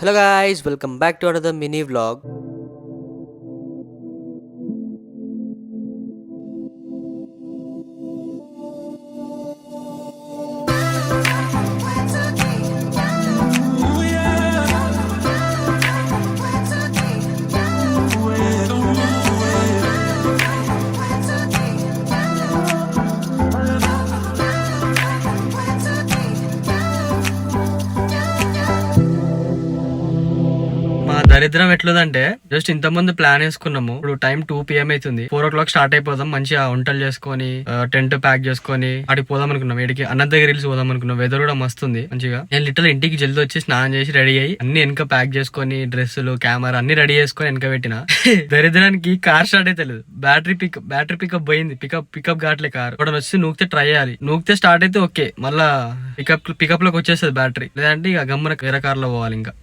Hello guys, welcome back to another mini vlog. మా దరిద్రం ఎట్లుందంటే జస్ట్ ఇంత ముందు ప్లాన్ వేసుకున్నాము. ఇప్పుడు టైం 2 PM అవుతుంది. 4 o'clock స్టార్ట్ అయిపోదాం. మంచిగా వంటలు చేసుకొని టెంట్ ప్యాక్ చేసుకొని అడిగి పోదాం అనుకున్నాం. వీడికి అనంత హిల్స్ పోదాం అనుకున్నాం. వెదర్ కూడా మస్తుంది మంచిగా. నేను లిటిల్ ఇంటికి జల్దీ వచ్చి స్నానం చేసి రెడీ అయ్యి అన్ని వెనక ప్యాక్ చేసుకొని డ్రెస్సులు కెమెరా అన్ని రెడీ చేసుకొని వెనక పెట్టిన దరిద్రానికి కార్ స్టార్ట్ అయితే లేదు. బ్యాటరీ పికప్ పోయింది. పికప్ కావట్లే కార్. ఇక్కడ వచ్చి నూకితే ట్రై చేయాలి. నూకితే స్టార్ట్ అయితే ఓకే, మళ్ళా పికప్ లోకి వచ్చేస్తుంది బ్యాటరీ. లేదంటే ఇక గమ్మున వేరే కార్ లో పోవాలి. ఇంకా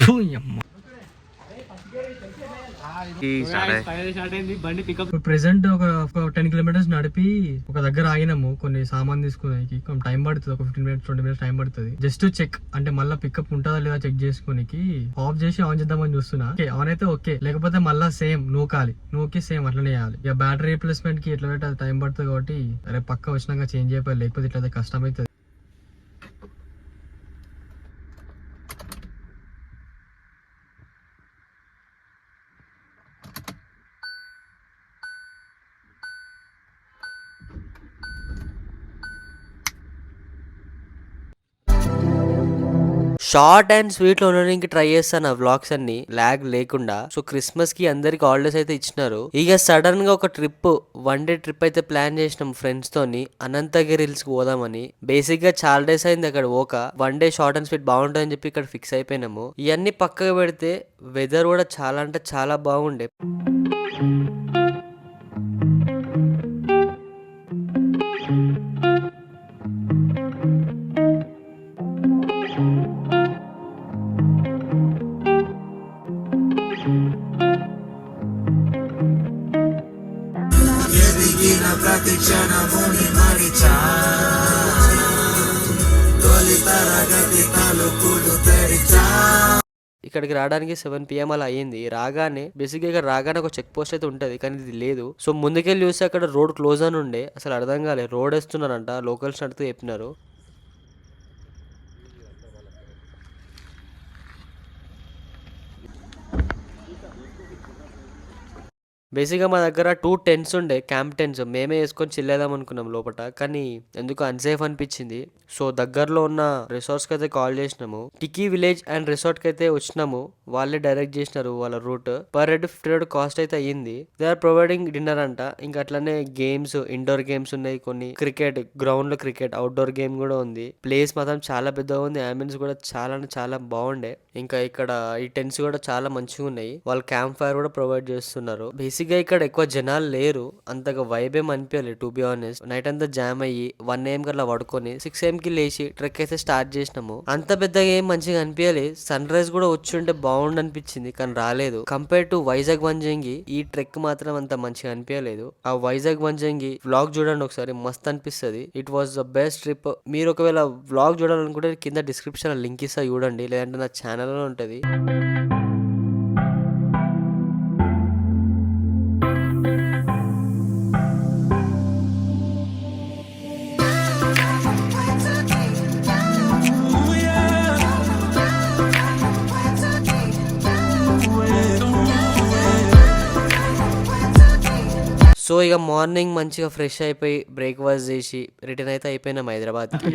ప్రెసెంట్ ఒక 10 kilometers నడిపి ఒక దగ్గర ఆగినాము. కొన్ని సామాన్ తీసుకునేకి కొంచెం టైం పడుతుంది. ఒక 15 minutes 20 minutes టైం పడుతుంది. జస్ట్ చెక్ అంటే మళ్ళీ పికప్ ఉంటుందా లేదా చెక్ చేసుకోనికి ఆఫ్ చేసి ఆన్ చేద్దామని చూస్తున్నా. ఆన్ అయితే ఓకే, లేకపోతే మళ్ళీ సేమ్ నూకి సేమ్ అట్లనే చేయాలి. ఇక బ్యాటరీ రీప్లేస్మెంట్ కి ఎట్లా పెట్టి అది టైం పడుతుంది కాబట్టి రేపు పక్క వచ్చినాక చేంజ్ అయిపోయి, లేకపోతే ఇట్లా కష్టం అవుతుంది. షార్ట్ అండ్ స్వీట్ లో ఉండడానికి ట్రై చేస్తాను ఆ వ్లాగ్స్ అన్ని లాగ్ లేకుండా. సో క్రిస్మస్ కి అందరికి హాలిడేస్ అయితే ఇచ్చినారు. ఇక సడన్ గా ఒక ట్రిప్, 1 day ట్రిప్ అయితే ప్లాన్ చేసినాం ఫ్రెండ్స్ తోని. అనంతగిరి హిల్స్ కి పోదామని. బేసిక్ గా చాలా డేస్ అయింది అక్కడ పోక. 1 day షార్ట్ అండ్ స్వీట్ బాగుంటుందని చెప్పి ఇక్కడ ఫిక్స్ అయిపోయినాము. ఇవన్నీ పక్కకు పెడితే వెదర్ కూడా చాలా అంటే చాలా బాగుండే. ఇక్కడికి రావడానికి 7 PM అలా అయ్యింది. రాగానే బేసిక్ గా ఇక్కడ రాగానే ఒక చెక్ పోస్ట్ అయితే ఉంటది, కానీ ఇది లేదు. సో ముందుకెళ్ళి చూస్తే అక్కడ రోడ్ క్లోజ్ అని ఉండే. అసలు అర్థం కాలేదు. రోడ్ వేస్తున్నారంట, లోకల్స్ నడుతూ చెప్పినారు. బేసిక్గా మా దగ్గర 2 tents ఉండే, క్యాంప్ టెంట్స్. మేమే వేసుకొని చిల్లేదాం అనుకున్నాం లోపల, కానీ ఎందుకు అన్సేఫ్ అనిపించింది. సో దగ్గరలో ఉన్న రిసార్ట్స్కి అయితే కాల్ చేసినాము. టికీ విలేజ్ అండ్ రిసార్ట్ కి అయితే వచ్చినాము. వాళ్ళే డైరెక్ట్ చేసినారు వాళ్ళ రూట్. పర్ హెడ్ 50 కాస్ట్ అయితే అయ్యింది. దే ఆర్ ప్రొవైడింగ్ డిన్నర్ అంట. ఇంకా అట్లనే గేమ్స్, ఇండోర్ గేమ్స్ ఉన్నాయి కొన్ని. క్రికెట్ గ్రౌండ్ లో క్రికెట్ అవుట్డోర్ గేమ్ కూడా ఉంది. ప్లేస్ మాత్రం చాలా పెద్దగా ఉంది. అంబియన్స్ కూడా చాలా అంటే చాలా బాగుండే. ఇంకా ఇక్కడ ఈ టెంట్స్ కూడా చాలా మంచిగా ఉన్నాయి. వాళ్ళు క్యాంప్ ఫైర్ కూడా ప్రొవైడ్ చేస్తున్నారు. బేసిక్ గా ఇక్కడ ఎక్కువ జనాలు లేరు, అంతగా వైబ్ ఏం అనిపించలేదు టు బి ఆనెస్ట్. నైట్ అంతా జామ్ అయ్యి 1 AM కల్లా పడుకొని 6 AM కి లేచి ట్రెక్ అయితే స్టార్ట్ చేసినాము. అంత పెద్దగా ఏం మంచిగా అనిపించలేదు. సన్ రైజ్ కూడా వచ్చి ఉంటే బాగుండు అనిపించింది, కానీ రాలేదు. కంపేర్ టు వైజాగ్ వంజంగి ఈ ట్రెక్ మాత్రం అంత మంచిగా అనిపించలేదు. ఆ వైజాగ్ వంజంగి వ్లాగ్ చూడండి ఒకసారి, మస్త్ అనిపిస్తుంది. It was the best trip. మీరు ఒకవేళ వ్లాగ్ చూడాలనుకుంటే కింద డిస్క్రిప్షన్ లింక్ ఇస్తా చూడండి, లేదంటే నా ఛానల్లో ఉంటది. సో ఇక మార్నింగ్ మంచిగా ఫ్రెష్ అయిపోయి బ్రేక్ఫాస్ట్ చేసి రిటర్న్ అయితే అయిపోయినాం హైదరాబాద్కి.